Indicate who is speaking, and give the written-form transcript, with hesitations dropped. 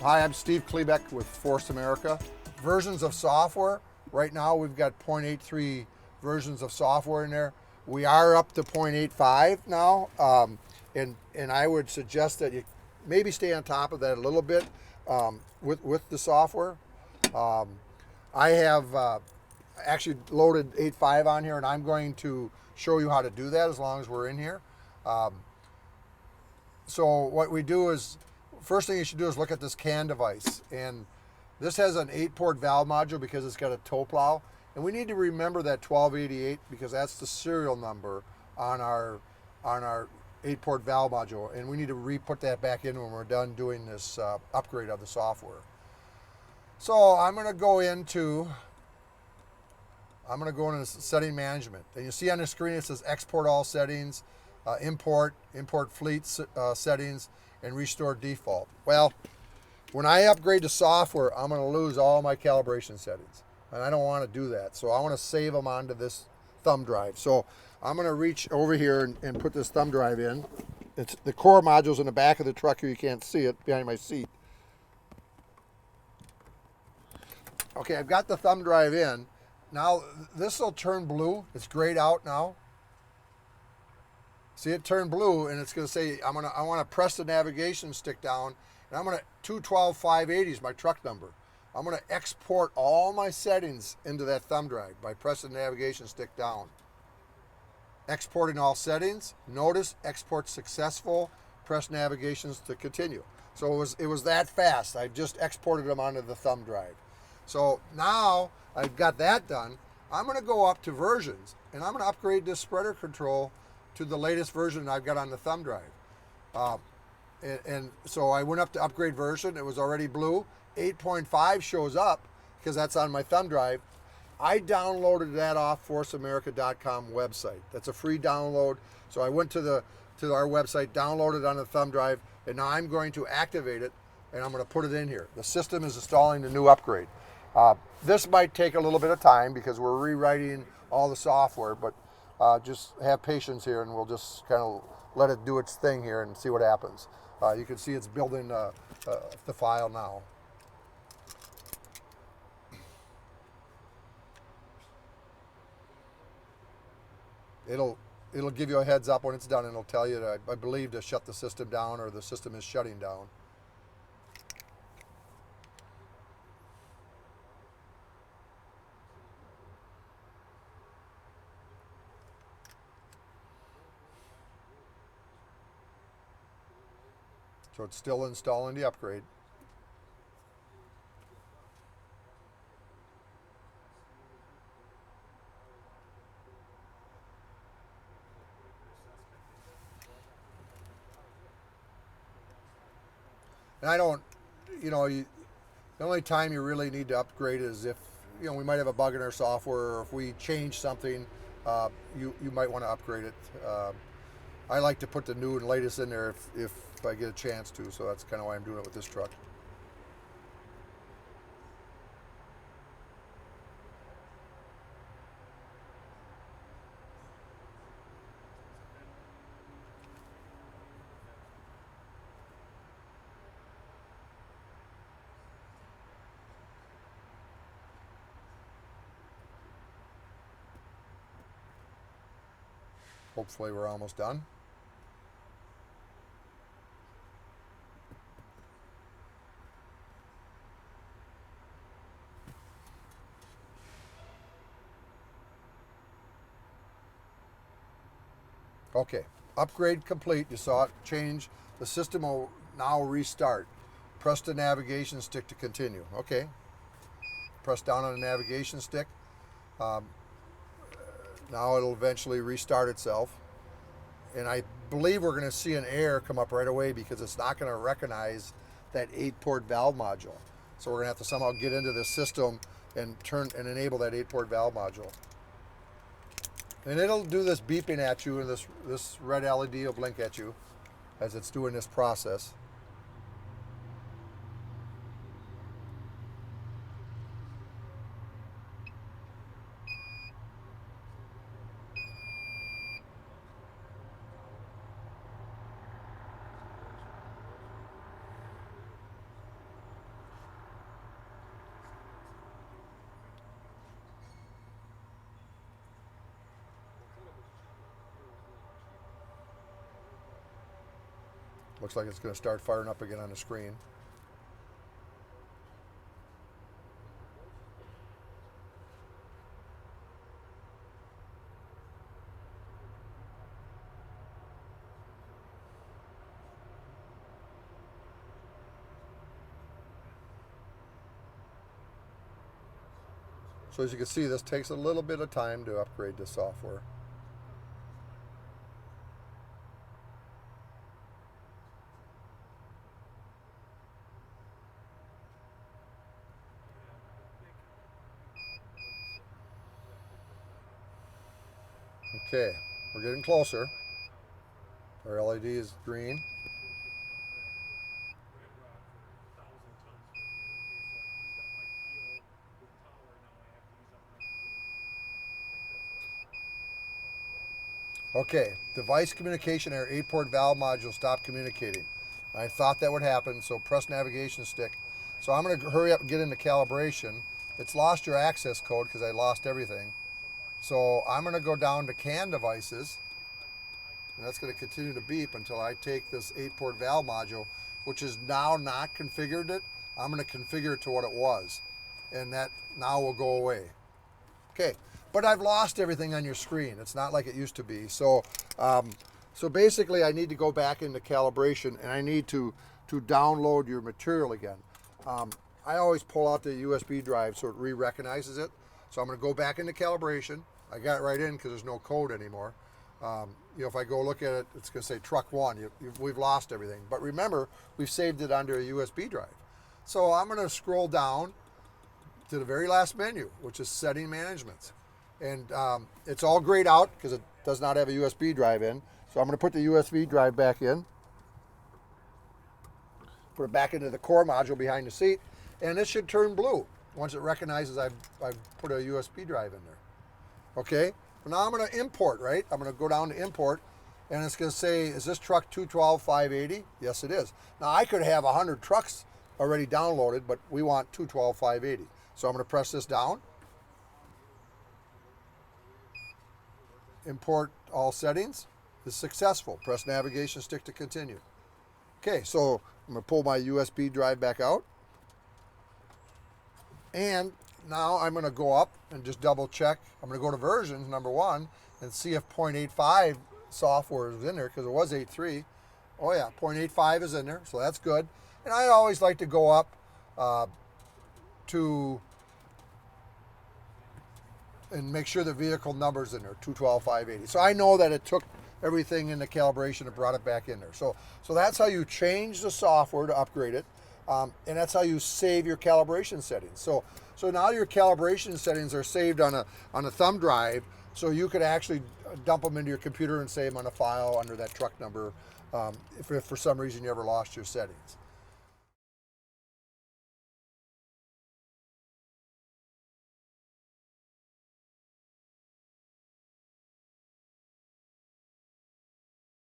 Speaker 1: Hi, I'm Steve Chlebeck with Force America. Versions of software. Right now we've got 0.83 versions of software in there. We are up to 0.85 now, and I would suggest that you maybe stay on top of that a little bit with the software. I have actually loaded 8.5 on here, and I'm going to show you how to do that as long as we're in here. So what we do is, first thing you should do is look at this CAN device, and this has an 8-port valve module because it's got a tow plow, and we need to remember that 1288 because that's the serial number on our 8-port valve module, and we need to re-put that back in when we're done doing this upgrade of the software. So I'm going to go into setting management, and you see on the screen it says export all settings, import fleet settings, and restore default. Well, when I upgrade the software, I'm going to lose all my calibration settings, and I don't want to do that. So I want to save them onto this thumb drive. So I'm going to reach over here and put this thumb drive in. It's the core module's in the back of the truck here. You can't see it behind my seat. Okay, I've got the thumb drive in. Now this will turn blue. It's grayed out now. See, it turned blue, and it's going to say I want to press the navigation stick down, and I'm going to 212580 is my truck number. I'm going to export all my settings into that thumb drive by pressing the navigation stick down. Exporting all settings. Notice export successful. Press navigations to continue. So it was that fast. I just exported them onto the thumb drive. So now I've got that done. I'm going to go up to versions, and I'm going to upgrade this spreader control to the latest version I've got on the thumb drive. And so I went up to upgrade version. It was already blue. 8.5 shows up because that's on my thumb drive. I downloaded that off forceamerica.com website. That's a free download. So I went to our website, downloaded it on the thumb drive, and now I'm going to activate it, and I'm going to put it in here. The system is installing the new upgrade. This might take a little bit of time because we're rewriting all the software, but just have patience here, and we'll just kind of let it do its thing here and see what happens. You can see it's building the file now. It'll give you a heads up when it's done, and it'll tell you that I believe to shut the system down, or the system is shutting down. So it's still installing the upgrade. And I don't, the only time you really need to upgrade is if, we might have a bug in our software, or if we change something, you might want to upgrade it. I like to put the new and latest in there if I get a chance to, so that's kind of why I'm doing it with this truck. Hopefully we're almost done. Okay, upgrade complete. You saw it change. The system will now restart. Press the navigation stick to continue. Okay, press down on the navigation stick. Now it'll eventually restart itself. And I believe we're going to see an error come up right away because it's not going to recognize that 8-port valve module. So we're going to have to somehow get into the system and enable that 8-port valve module. And it'll do this beeping at you, and this red LED will blink at you as it's doing this process. Looks like it's going to start firing up again on the screen. So as you can see, this takes a little bit of time to upgrade the software. Okay, we're getting closer. Our LED is green. Okay, device communication error, 8-port valve module stopped communicating. I thought that would happen, so press navigation stick. So I'm going to hurry up and get into calibration. It's lost your access code because I lost everything. So I'm going to go down to CAN devices, and that's going to continue to beep until I take this 8-port valve module, which is now not configured it. I'm going to configure it to what it was, and that now will go away. Okay, but I've lost everything on your screen. It's not like it used to be. So, so basically, I need to go back into calibration, and I need to download your material again. I always pull out the USB drive so it re-recognizes it. So I'm going to go back into calibration. I got it right in because there's no code anymore. You know, if I go look at it, it's going to say truck 1. We've lost everything. But remember, we've saved it under a USB drive. So I'm going to scroll down to the very last menu, which is setting management. And it's all grayed out because it does not have a USB drive in. So I'm going to put the USB drive back in. Put it back into the core module behind the seat. And this should turn blue once it recognizes I've put a USB drive in there. Okay, now I'm going to import, right? I'm going to go down to import, and it's going to say, is this truck 212-580? Yes, it is. Now, I could have 100 trucks already downloaded, but we want 212-580. So I'm going to press this down. Import all settings is successful. Press navigation stick to continue. Okay, so I'm going to pull my USB drive back out. And now I'm going to go up and just double check. I'm going to go to versions, number 1, and see if 0.85 software is in there, because it was 8.3. Oh yeah, 0.85 is in there, so that's good. And I always like to go up to and make sure the vehicle number's in there, 212-580. So I know that it took everything in the calibration and brought it back in there. So that's how you change the software to upgrade it. And that's how you save your calibration settings. So now your calibration settings are saved on a thumb drive, so you could actually dump them into your computer and save them on a file under that truck number if for some reason you ever lost your settings.